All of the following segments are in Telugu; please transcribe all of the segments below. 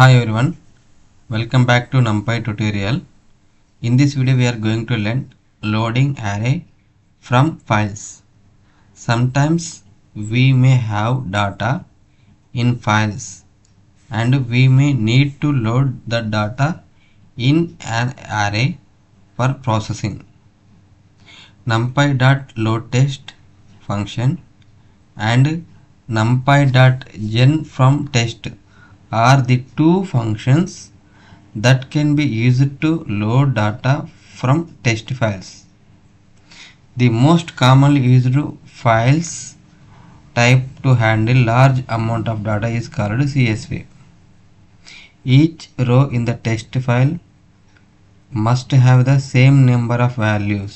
Hi everyone, welcome back to NumPy tutorial. In this video we are going to learn loading array from files. Sometimes we may have data in files and we may need to load the data in an array for processing. NumPy.loadTest function and NumPy.genFromTest are the two functions that can be used to load data from test files. The most commonly used files type to handle large amount of data is called CSV. Each row in the test file must have the same number of values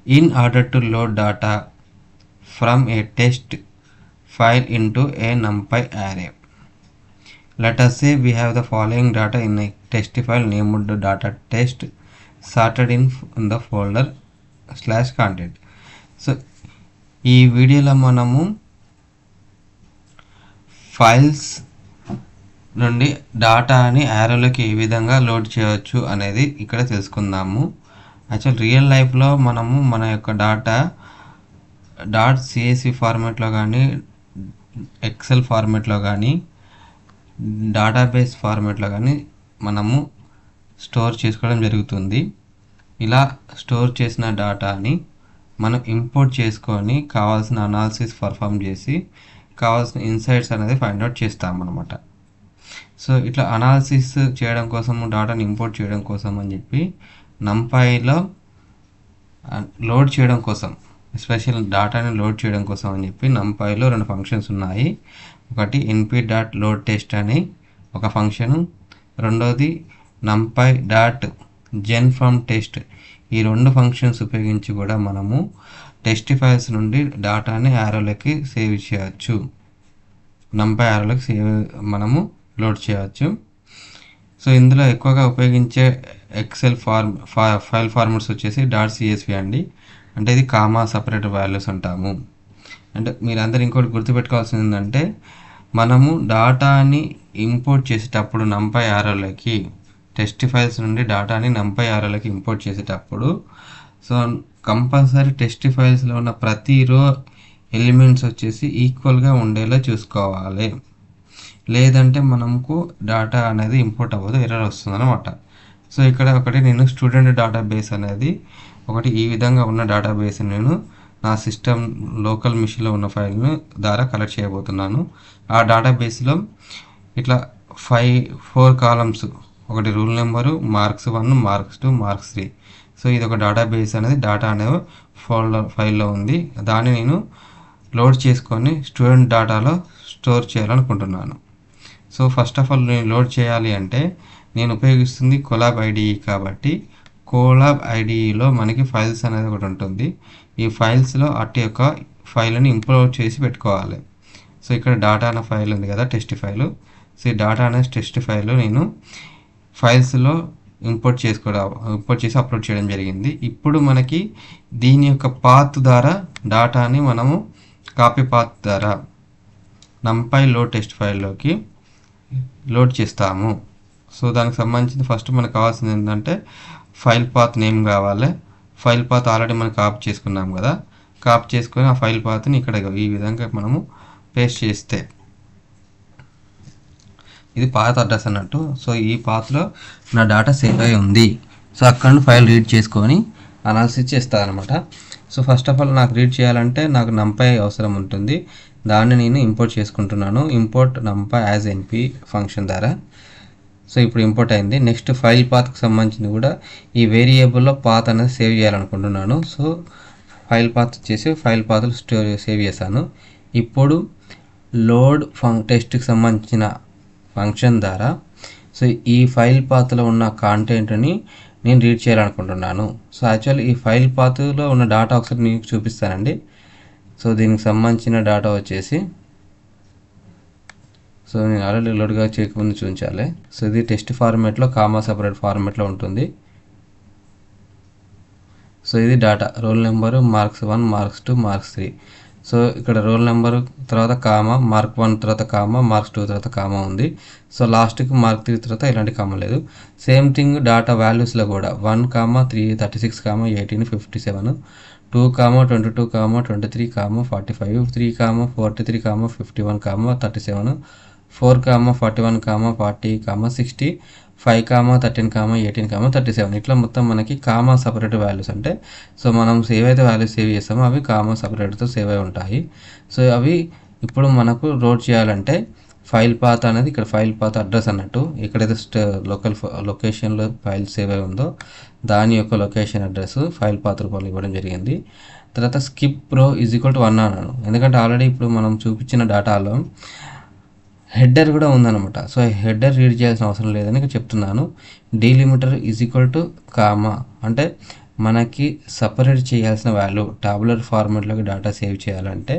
in order to load data from a test file into a NumPy array. Let us say we have the following data in a test file named data test sorted in the folder /content. So ఈ వీడియోలో మనము ఫైల్స్ నుండి డాటాని యారోలోకి ఏ విధంగా లోడ్ చేయవచ్చు అనేది ఇక్కడ తెలుసుకుందాము. యాక్చువల్ రియల్ లైఫ్లో మనము మన యొక్క .csv ఫార్మాట్లో కానీ ఎక్సెల్ ఫార్మాట్లో కానీ డేటాబేస్ ఫార్మాట్లో కానీ మనము స్టోర్ చేసుకోవడం జరుగుతుంది. ఇలా స్టోర్ చేసిన డేటాని మనం ఇంపోర్ట్ చేసుకొని కావాల్సిన అనాలిసిస్ పర్ఫామ్ చేసి కావాల్సిన ఇన్సైట్స్ అనేది ఫైండ్ అవుట్ చేస్తామన్నమాట. సో ఇట్లా అనాలిసిస్ చేయడం కోసం డేటాని ఇంపోర్ట్ చేయడం కోసం అని చెప్పి NumPyలో లోడ్ చేయడం కోసం స్పెషల్ డేటాని లోడ్ చేయడం కోసం అని చెప్పి NumPyలో రెండు ఫంక్షన్స్ ఉన్నాయి. ఒకటి np.loadTest అని ఒక ఫంక్షను, రెండోది NumPy.genFromTest. ఈ రెండు ఫంక్షన్స్ ఉపయోగించి కూడా మనము టెస్ట్ ఫైల్స్ నుండి డేటాని యారోలోకి సేవ్ చేయవచ్చు. NumPy యారోలోకి మనము లోడ్ చేయవచ్చు. సో ఇందులో ఎక్కువగా ఉపయోగించే ఎక్సెల్ ఫైల్ ఫార్మాట్స్ వచ్చేసి .csv అండి. అంటే ఇది కామా సపరేట్ వాల్యూస్ అంటాము. అంటే మీరందరూ ఇంకోటి గుర్తుపెట్టుకోవాల్సింది ఏంటంటే మనము డేటాని ఇంపోర్ట్ చేసేటప్పుడు NumPy యారోలోకి టెస్ట్ ఫైల్స్ నుండి డేటాని NumPy యారోలోకి ఇంపోర్ట్ చేసేటప్పుడు సో కంపల్సరీ టెస్ట్ ఫైల్స్లో ఉన్న ప్రతి రో ఎలిమెంట్స్ వచ్చేసి ఈక్వల్గా ఉండేలా చూసుకోవాలి. లేదంటే మనకు డేటా అనేది ఇంపోర్ట్ అవ్వదు, ఎర్రర్ వస్తుంది అనమాట. సో ఇక్కడ ఒకటి నేను స్టూడెంట్ డేటాబేస్ అనేది ఒకటి ఈ విధంగా ఉన్న డేటాబేస్ నేను నా సిస్టమ్ లోకల్ మిషన్లో ఉన్న ఫైల్ను ద్వారా కలెక్ట్ చేయబోతున్నాను. ఆ డేటాబేస్లో ఇట్లా 4 కాలమ్స్, ఒకటి rule number, marks 1, marks 2, marks 3. So ఇది ఒక డేటాబేస్ అనేది డేటా అనేది ఫైల్లో ఉంది. దాన్ని నేను లోడ్ చేసుకొని స్టూడెంట్ డేటాలో స్టోర్ చేయాలనుకుంటున్నాను. సో ఫస్ట్ ఆఫ్ ఆల్ నేను లోడ్ చేయాలి అంటే నేను ఉపయోగిస్తుంది కొలాబ్ IDE కాబట్టి కొలాబ్ IDEలో మనకి ఫైల్స్ అనేది ఒకటి ఉంటుంది. ఈ ఫైల్స్లో అటు యొక్క ఫైల్ని ఇంపోర్ట్ చేసి పెట్టుకోవాలి. సో ఇక్కడ డేటా అనే ఫైల్ ఉంది కదా, టెస్ట్ ఫైల్. సో ఈ డేటా అనే టెస్ట్ ఫైల్ నేను ఫైల్స్లో ఇంపోర్ట్ చేసి అప్లోడ్ చేయడం జరిగింది. ఇప్పుడు మనకి దీని యొక్క పాత్ ద్వారా డేటాని మనము కాపీ పాత్ ద్వారా NumPy లోడ్ టెస్ట్ ఫైల్లోకి లోడ్ చేస్తాము. సో దానికి సంబంధించి ఫస్ట్ మనకు కావాల్సింది ఏంటంటే ఫైల్ పాత్ నేమ్ కావాలి. ఫైల్ పాత్ ఆల్రెడీ మనం కాపీ చేసుకున్నాం కదా, కాపీ చేసుకొని ఆ ఫైల్ పాత్ని ఇక్కడ ఈ విధంగా మనము పేస్ట్ చేస్తే ఇది పాత్ అడ్రస్ అన్నట్టు. సో ఈ పాత్లో నా డేటా సేవ్ అయి ఉంది. సో అక్కడ ఫైల్ రీడ్ చేసుకొని అనాలిసిస్ చేస్తాను అనమాట. సో ఫస్ట్ ఆఫ్ ఆల్ నాకు రీడ్ చేయాలంటే నాకు NumPy అవసరం ఉంటుంది. దాన్ని నేను ఇంపోర్ట్ చేసుకుంటున్నాను. Import NumPy as np function ద్వారా. సో ఇప్పుడు ఇంపోర్ట్ అయింది. నెక్స్ట్ ఫైల్ పాత్కి సంబంధించింది కూడా ఈ వేరియబుల్లో పాత్ అనేది సేవ్ చేయాలనుకుంటున్నాను. సో ఫైల్ పాత్ వచ్చేసి ఫైల్ పాత్లు సేవ్ చేశాను. ఇప్పుడు లోడ్ టెస్ట్కి సంబంధించిన ఫంక్షన్ ద్వారా సో ఈ ఫైల్ పాత్లో ఉన్న కాంటెంట్ని నేను రీడ్ చేయాలనుకుంటున్నాను. సో యాక్చువల్ ఈ ఫైల్ పాత్లో ఉన్న డేటా ఒకసారి మీకు చూపిస్తానండి. సో దీనికి సంబంధించిన డేటా వచ్చేసి సో నేను ఆల్రెడీ లోడ్గా చేయకముందు చూపించాలి. సో ఇది టెస్ట్ ఫార్మాట్లో కామా సపరేట్ ఫార్మాట్లో ఉంటుంది. సో ఇది data role number, marks 1, marks 2, marks 3. So ఇక్కడ రోల్ నెంబర్ తర్వాత కామా, మార్క్ 1 తర్వాత కామా, మార్క్స్ 2 తర్వాత కామా ఉంది. సో లాస్ట్కి మార్క్ 3 తర్వాత ఇలాంటి కామా లేదు. సేమ్ థింగ్ డాటా వాల్యూస్లో కూడా 1, 3, 36, 18, 57, 2, 22, 23, 45, 3, 43, 51, 37, 4, 41, 40, 60, 5, 13, 18, 37 ఇట్లా మొత్తం మనకి కామా సపరేట్ వాల్యూస్ అంటే సో మనం ఏవైతే వాల్యూస్ సేవ్ చేస్తామో అవి కామా సపరేట్తో సేవ్ అయి ఉంటాయి. సో అవి ఇప్పుడు మనకు లోడ్ చేయాలంటే ఫైల్ పాత్ అనేది ఇక్కడ ఫైల్ పాత్ అడ్రస్ అన్నట్టు ఎక్కడైతే లొకేషన్లో ఫైల్ సేవ్ అయి ఉందో దాని యొక్క లొకేషన్ అడ్రస్ ఫైల్ పాత్ రూపంలో ఇవ్వడం జరిగింది. తర్వాత స్కిప్ రో = 1 అన్నాను, ఎందుకంటే ఆల్రెడీ ఇప్పుడు మనం చూపించిన డేటాలో హెడర్ కూడా ఉందన్నమాట. సో హెడర్ రీడ్ చేయాల్సిన అవసరం లేదని ఇక్కడ చెప్తున్నాను. డీలిమిటర్ = కామా అంటే మనకి సపరేట్ చేయాల్సిన వాల్యూ టాబులర్ ఫార్మాట్లోకి డేటా సేవ్ చేయాలంటే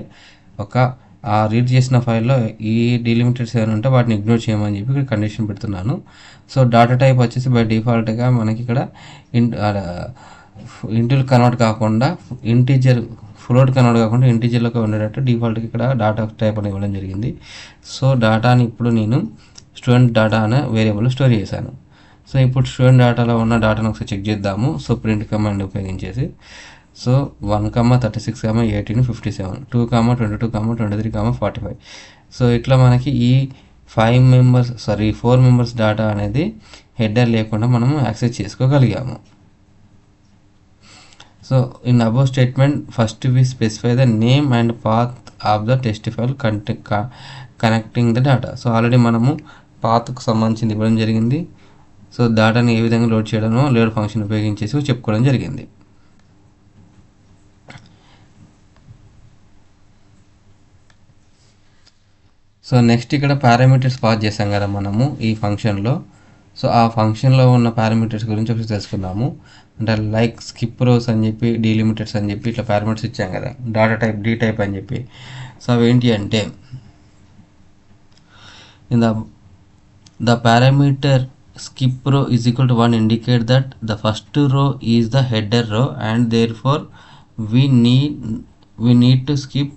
ఆ రీడ్ చేసిన ఫైల్లో ఈ డీలిమిటర్స్ ఏమైనా ఉంటే వాటిని ఇగ్నోర్ చేయమని చెప్పి ఇక్కడ కండిషన్ పెడుతున్నాను. సో డేటా టైప్ వచ్చేసి బై డిఫాల్ట్గా మనకి ఇక్కడ ఇంటిల్ కన్వర్ట్ కాకుండా ఇంటీజర్ ఫ్లోట్ కన్వర్ట్ కాకుండా ఇంటీజర్లోకి ఉండేటట్టు డిఫాల్ట్గా ఇక్కడ డేటా టైప్ అని ఇవ్వడం జరిగింది. సో డేటాని ఇప్పుడు నేను స్టూడెంట్ డేటా అనే వేరియబుల్ స్టోర్ చేశాను. సో ఇప్పుడు స్టూడెంట్ డేటాలో ఉన్న డేటాను ఒకసారి చెక్ చేద్దాము. సో ప్రింట్ కమాండ్ ఉపయోగించేసి సో 1, 36, 18, 57, 2, 22, 23, 45. సో ఇట్లా మనకి ఈ 4 మెంబర్స్ డేటా అనేది హెడర్ లేకుండా మనము యాక్సెస్ చేసుకోగలిగాము. So in above statement first we specify the name and path of the test file connecting the data. So already మనము పాత్కు సంబంధించింది ఇవ్వడం జరిగింది. సో డేటాని ఏ విధంగా లోడ్ చేయడమో లోడ్ ఫంక్షన్ ఉపయోగించేసి చెప్పుకోవడం జరిగింది. సో నెక్స్ట్ ఇక్కడ పారామీటర్స్ పాస్ చేసాం కదా మనము ఈ ఫంక్షన్లో. సో ఆ ఫంక్షన్లో ఉన్న పారామీటర్స్ గురించి ఒకసారి తెలుసుకుందాము. అంటే లైక్ స్కిప్ రోస్ అని చెప్పి డీలిమిటర్స్ అని చెప్పి ఇట్లా పారామీటర్స్ ఇచ్చాం కదా, డాటా టైప్ డి టైప్ అని చెప్పి. సో అవి ఏంటి అంటే in the parameter skip row = 1 indicate that the first row is the header row and therefore we need to skip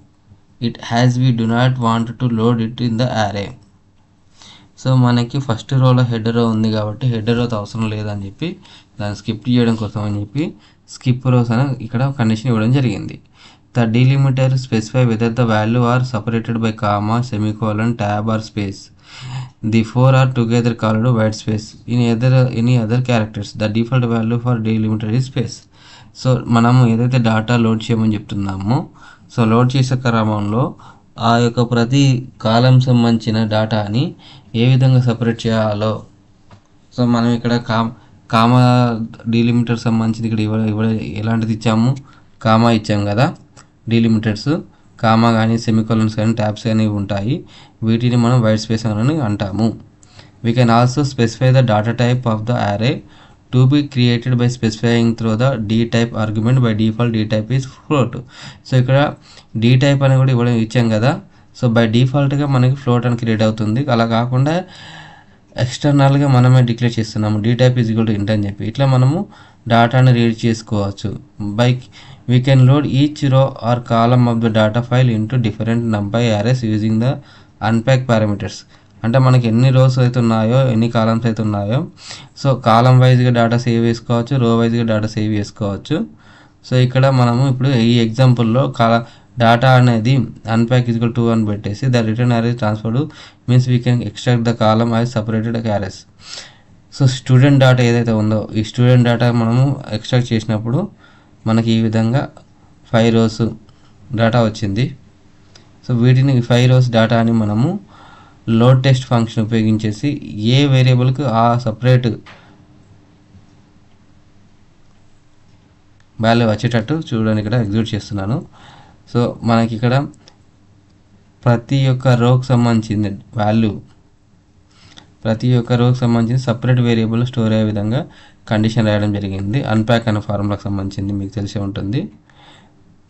it as we do not want to load it in the array. So మనకి ఫస్ట్ రోలో హెడర్ రో ఉంది కాబట్టి హెడర్ రోతో అవసరం లేదని చెప్పి దాన్ని స్కిప్ చేయడం కోసం అని చెప్పి స్కిప్ రోస్ అని ఇక్కడ కండిషన్ ఇవ్వడం జరిగింది. The delimiter specify whether the value are separated by comma, semicolon, tab or space. The 4 are together called white space. In any other characters, the default value for delimiter is space. So మనము ఏదైతే డేటా లోడ్ చేయమని చెప్తున్నామో సో లోడ్ చేసే క్రమంలో ఆ యొక్క ప్రతి కాలం సంబంధించిన డేటాని ఏ విధంగా సపరేట్ చేయాలో సో మనం ఇక్కడ కామా డీలిమిటర్ సంబంధించింది ఇక్కడ ఎలాంటిది ఇచ్చాము, కామా ఇచ్చాము కదా. డీలిమిటర్స్ కామా కానీ సెమికోలన్స్ కానీ ట్యాబ్స్ కానీ ఉంటాయి, వీటిని మనం వైట్ స్పేస్ అని అంటాము. We can also specify the data type of the array to be created by specifying through the d type argument. By default d type is float. So ఇక్కడ డి టైప్ అని కూడా ఇవ్వడం ఇచ్చాం కదా. సో బై డిఫాల్ట్గా మనకి ఫ్లోట్ అని క్రియేట్ అవుతుంది. అలా కాకుండా ఎక్స్టర్నల్గా మనమే డిక్లేర్ చేస్తున్నాము D type is equal to int అని చెప్పి. ఇట్లా మనము డేటాను రీడ్ చేసుకోవచ్చు. We can load each row or column of the data file into different numpy arrays using the unpack parameters. అంటే మనకి ఎన్ని రోస్ అయితే ఉన్నాయో ఎన్ని కాలమ్స్ అయితే ఉన్నాయో సో కాలం వైజ్గా డేటా సేవ్ చేసుకోవచ్చు, రో వైజ్గా డేటా సేవ్ చేసుకోవచ్చు. సో ఇక్కడ మనము ఇప్పుడు ఈ ఎగ్జాంపుల్లో డేటా అనేది unpack = 2 అని పెట్టేసి the return array transferred means we can extract the column as separated arrays. So student data ఏదైతే ఉందో ఈ స్టూడెంట్ డేటా మనము ఎక్స్ట్రాక్ట్ చేసినప్పుడు మనకి ఈ విధంగా 5 రోస్ డేటా వచ్చింది. సో వీటిని 5 రోస్ డేటాని మనము లోడ్ టెస్ట్ ఫంక్షన్ ఉపయోగించేసి ఏ వేరియబుల్కి ఆ సపరేట్ వాల్యూ వచ్చేటట్టు చూడడానికి ఇక్కడ ఎగ్జిక్యూట్ చేస్తున్నాను. సో మనకి ఇక్కడ ప్రతి ఒక్క రోకి సంబంధించింది వాల్యూ ప్రతి ఒక్క రోకి సంబంధించి సపరేట్ వేరియబుల్ స్టోర్ అయ్యే విధంగా కండిషన్ రాయడం జరిగింది. అన్ప్యాక్ అనే ఫార్ములాకి సంబంధించింది మీకు తెలిసే ఉంటుంది.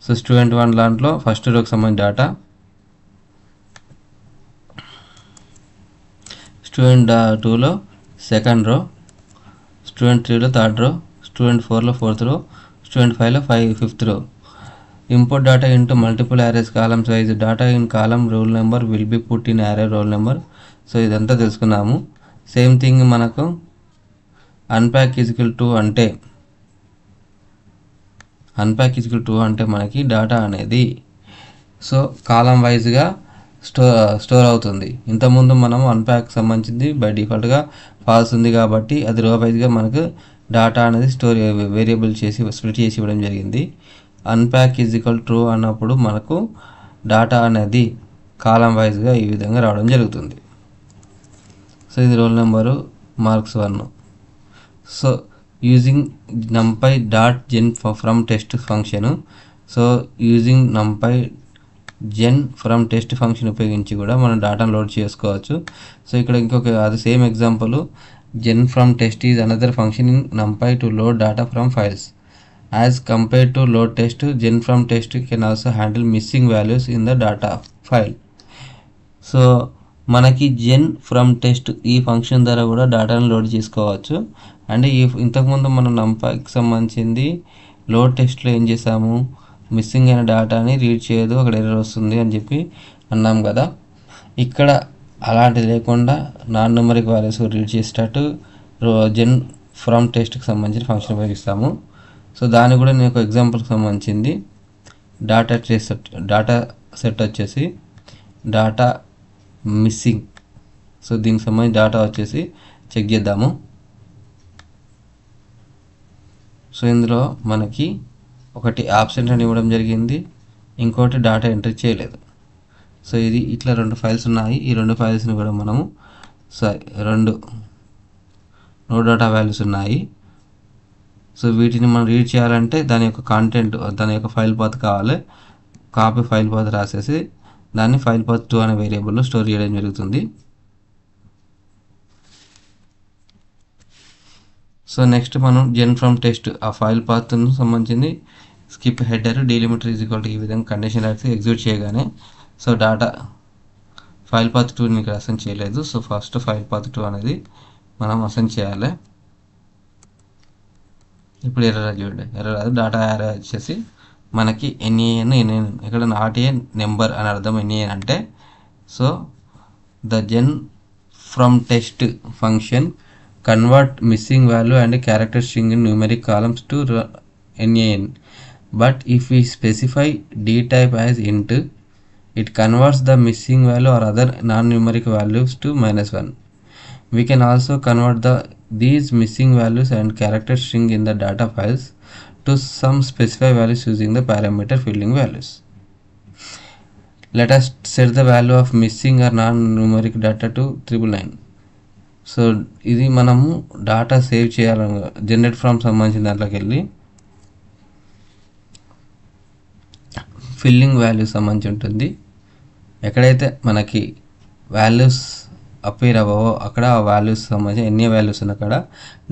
సో స్టూడెంట్ 1 దాంట్లో ఫస్ట్ రోకి సంబంధించిన డేటా, స్టూడెంట్ 2లో సెకండ్ రో, స్టూడెంట్ 3లో థర్డ్ రో, స్టూడెంట్ 4లో ఫోర్త్ రో, స్టూడెంట్ 5లో fifth row. Import data into multiple arrays columns wise data in column roll number will be put in array roll number. So ఇదంతా తెలుసుకున్నాము. సేమ్ థింగ్ మనకు అన్ప్యాక్ ఈక్వల్ టు అంటే మనకి డేటా అనేది సో కాలం వైజ్గా స్టోర్ అవుతుంది. ఇంతకుముందు మనం అన్ప్యాక్ సంబంధించింది బై డిఫాల్ట్గా ఫాల్స్ ఉంది కాబట్టి అది రో వైజ్గా మనకు డేటా అనేది వేరియబుల్ చేసి స్ప్లిట్ చేసి ఇవ్వడం జరిగింది. అన్ప్యాక్ ఈక్వల్ ట్రూ అన్నప్పుడు మనకు డేటా అనేది కాలం వైజ్గా ఈ విధంగా రావడం జరుగుతుంది. సో ఇది roll number marks 1. So using numpy dot gen from text function. So using numpy gen from text function ఉపయోగించి కూడా మనం డేటాను లోడ్ చేసుకోవచ్చు. సో ఇక్కడ ఇంకొక అది same example, gen from text is another function in numpy to load data from files. As compared to load text, gen from text can also handle missing values in the data file. So మనకి జెన్ ఫ్రమ్ టెస్ట్ ఈ ఫంక్షన్ ద్వారా కూడా డేటాను లోడ్ చేసుకోవచ్చు. అంటే ఇంతకుముందు మనం numpyకి సంబంధించింది లోడ్ టెస్ట్లో ఏం చేసాము, మిస్సింగ్ అయిన డేటాని రీడ్ చేయదు, అక్కడ ఎర్రర్ వస్తుంది అని చెప్పి అన్నాం కదా. ఇక్కడ అలాంటిది లేకుండా నాన్ న్యూమరిక్ వాల్యూస్ రీడ్ చేసేటట్టు జెన్ ఫ్రమ్ టెస్ట్కి సంబంధించిన ఫంక్షన్ ఉపయోగిస్తాము. సో దాన్ని కూడా నేను ఒక ఎగ్జాంపుల్కి సంబంధించింది డేటా సెట్ వచ్చేసి డేటా మిస్సింగ్. సో దీనికి సంబంధించి డేటా వచ్చేసి చెక్ చేద్దాము. సో ఇందులో మనకి ఒకటి ఆబ్సెంట్ అని ఇవ్వడం జరిగింది, ఇంకోటి డేటా ఎంట్రీ చేయలేదు. సో ఇది ఇట్లా 2 ఫైల్స్ ఉన్నాయి. ఈ 2 ఫైల్స్ని కూడా మనము 2 నో డేటా వాల్యూస్ ఉన్నాయి. సో వీటిని మనం రీడ్ చేయాలంటే దాని యొక్క కాంటెంట్, దాని యొక్క ఫైల్ పాత్ కావాలి. కాపీ ఫైల్ పాత్ రాసేసి దాన్ని ఫైల్ పాత్ 2 అనే వేరియబుల్లో స్టోర్ చేయడం జరుగుతుంది. సో నెక్స్ట్ మనం జెన్ ఫ్రమ్ టెస్ట్ ఆ ఫైల్ పాత్ను సంబంధించింది skip header delimiter is equal to ఈ విధంగా కండిషన్ రాసి ఎగ్జిక్యూట్ చేయగానే సో డేటా ఫైల్ పాత్ 2ని ఇక్కడ అసైన్ చేయలేదు. సో ఫస్ట్ ఫైల్ పాత్ 2 అనేది మనం అసైన్ చేయాలి. ఇప్పుడు ఎర్రర్ చూడండి, ఎర్రర్ అది డేటా యారే వచ్చేసి మనకి ఎన్ఏఎన్ ఇక్కడ నాట్ ఏ నెంబర్ అని అర్థం. ఎన్ఏఎన్ అంటే so the gen from text function convert missing value and character string in numeric columns to NaN. But if we specify d type as int, it converts the missing value or other non-numeric values to -1. We can also convert these missing values and character string in the data files to some specified values using the parameter filling values. Let us set the value of missing or non-numeric data to 999. So ఇది మనము డేటా సేవ్ చేయాలని జనరేట్ ఫ్రమ్ సంబంధించిన దాంట్లోకి వెళ్ళి ఫిల్లింగ్ వాల్యూస్ సంబంధించి ఉంటుంది. ఎక్కడైతే మనకి వాల్యూస్ అపేర్ అవ్వవో అక్కడ ఆ వాల్యూస్ సంబంధించి ఎన్ని వాల్యూస్ ఉన్న అక్కడ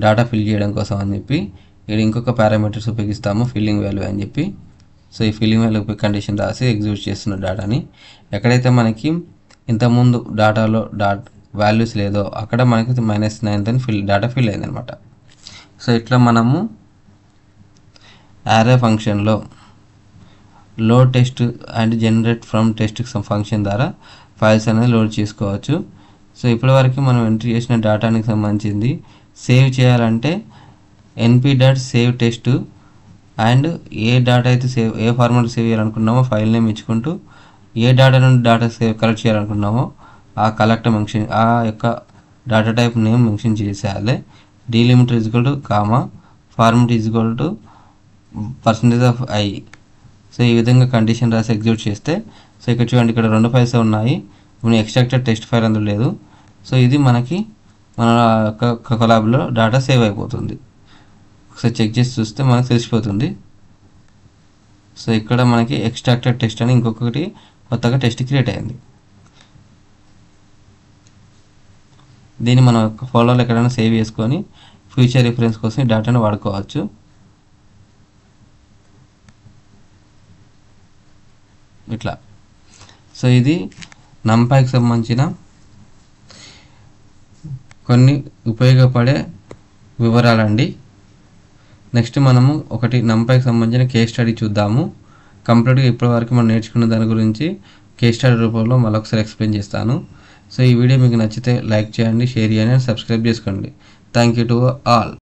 డేటా ఫిల్ చేయడం కోసం అని చెప్పి ఇక్కడ ఇంకొక పారామీటర్స్ ఉపయోగిస్తాము ఫిల్లింగ్ వాల్యూ అని చెప్పి. సో ఈ ఫిల్లింగ్ వాల్యూ కండిషన్ రాసి ఎగ్జిక్యూట్ చేస్తున్న డేటాని ఎక్కడైతే మనకి ఇంతకుముందు డేటాలో వాల్యూస్ లేదో అక్కడ మనకి -9 డేటా ఫిల్ అయిందనమాట. సో ఇట్లా మనము యారే ఫంక్షన్లో load test and generate from text function ద్వారా ఫైల్స్ అనేది లోడ్ చేసుకోవచ్చు. సో ఇప్పటివరకు మనం ఎంట్రీ చేసిన డేటానికి సంబంధించింది సేవ్ చేయాలంటే np.save test and A data అయితే ఏ ఫార్మాట్ సేవ్ చేయాలనుకున్నామో ఫైల్ నేమ్ ఇచ్చుకుంటూ ఏ డేటా నుండి డేటా కలెక్ట్ చేయాలనుకున్నామో ఆ కలెక్ట్ మెన్షన్ ఆ యొక్క డేటా టైప్ నేమ్ మెన్షన్ చేసేయాలి. Delimiter is equal to comma format is equal to %i. So ఈ విధంగా కండిషన్ రాసి ఎగ్జిక్యూట్ చేస్తే సో ఇక్కడ చూడండి ఇక్కడ 2 ఫైల్స్ ఉన్నాయి. ఇప్పుడు ఎక్స్ట్రాక్టెడ్ టెస్ట్ ఫైల్ అందులో లేదు. సో ఇది మనకి మన యొక్క కొలాబ్లో డేటా సేవ్ అయిపోతుంది. ఒకసారి చెక్ చేసి చూస్తే మనకు తెలిసిపోతుంది. సో ఇక్కడ మనకి ఎక్స్ట్రాక్టెడ్ టెస్ట్ అని ఇంకొకటి కొత్తగా టెస్ట్ క్రియేట్ అయింది. దీన్ని మనం ఫోల్డర్లో ఎక్కడైనా సేవ్ చేసుకొని ఫ్యూచర్ రిఫరెన్స్ కోసం ఈ డేటాను వాడుకోవచ్చు. ఇట్లా సో ఇది numpyకి సంబంధించిన కొన్ని ఉపయోగపడే వివరాలండి. నెక్స్ట్ మనము ఒకటి numpyకి సంబంధించిన కేస్ స్టడీ చూద్దాము. కంప్లీట్గా ఇప్పటివరకు మనం నేర్చుకున్న దాని గురించి కేస్ స్టడీ రూపంలో మరొకసారి ఎక్స్ప్లెయిన్ చేస్తాను. సో ఈ వీడియో మీకు నచ్చితే లైక్ చేయండి, షేర్ చేయండి, సబ్స్క్రైబ్ చేసుకోండి. Thank you to all.